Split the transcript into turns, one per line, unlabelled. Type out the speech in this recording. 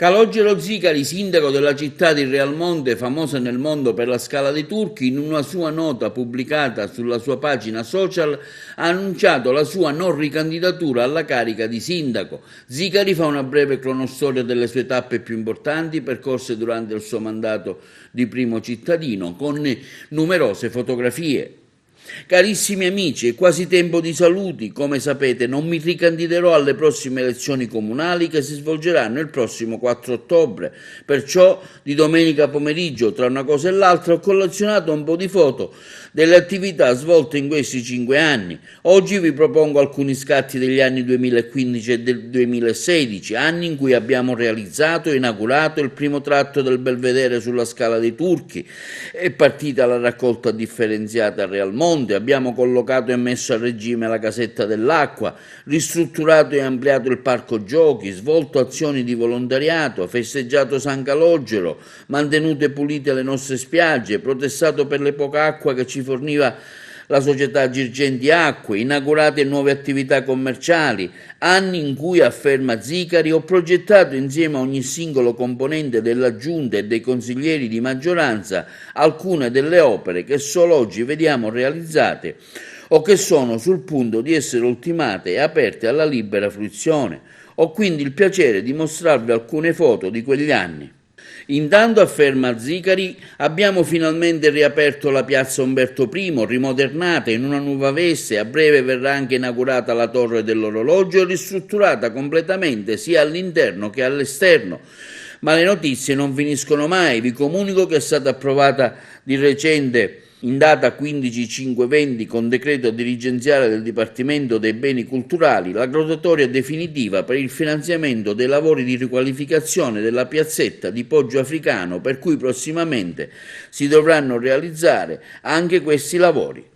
Calogero Zicari, sindaco della città di Realmonte, famosa nel mondo per la Scala dei Turchi, in una sua nota pubblicata sulla sua pagina social ha annunciato la sua non ricandidatura alla carica di sindaco. Zicari fa una breve cronostoria delle sue tappe più importanti percorse durante il suo mandato di primo cittadino, con numerose fotografie. Carissimi amici, è quasi tempo di saluti. Come sapete, non mi ricandiderò alle prossime elezioni comunali che si svolgeranno il prossimo 4 ottobre. Perciò, di domenica pomeriggio, tra una cosa e l'altra, ho collezionato un po' di foto delle attività svolte in questi 5 anni. Oggi vi propongo alcuni scatti degli anni 2015 e del 2016, anni in cui abbiamo realizzato e inaugurato il primo tratto del Belvedere sulla Scala dei Turchi. È partita la raccolta differenziata a Realmonte, abbiamo collocato e messo a regime la casetta dell'acqua, ristrutturato e ampliato il parco giochi, svolto azioni di volontariato, festeggiato San Calogero, mantenute pulite le nostre spiagge, protestato per le poca acqua che ci forniva la società Girgenti Acque, inaugurate nuove attività commerciali, anni in cui, afferma Zicari, ho progettato insieme a ogni singolo componente della giunta e dei consiglieri di maggioranza alcune delle opere che solo oggi vediamo realizzate o che sono sul punto di essere ultimate e aperte alla libera fruizione. Ho quindi il piacere di mostrarvi alcune foto di quegli anni. Intanto, afferma Zicari, abbiamo finalmente riaperto la piazza Umberto I, rimodernata in una nuova veste, a breve verrà anche inaugurata la torre dell'orologio e ristrutturata completamente sia all'interno che all'esterno. Ma le notizie non finiscono mai, vi comunico che è stata approvata di recente in data 15/5/20 con decreto dirigenziale del Dipartimento dei Beni Culturali la graduatoria definitiva per il finanziamento dei lavori di riqualificazione della piazzetta di Poggio Africano, per cui prossimamente si dovranno realizzare anche questi lavori.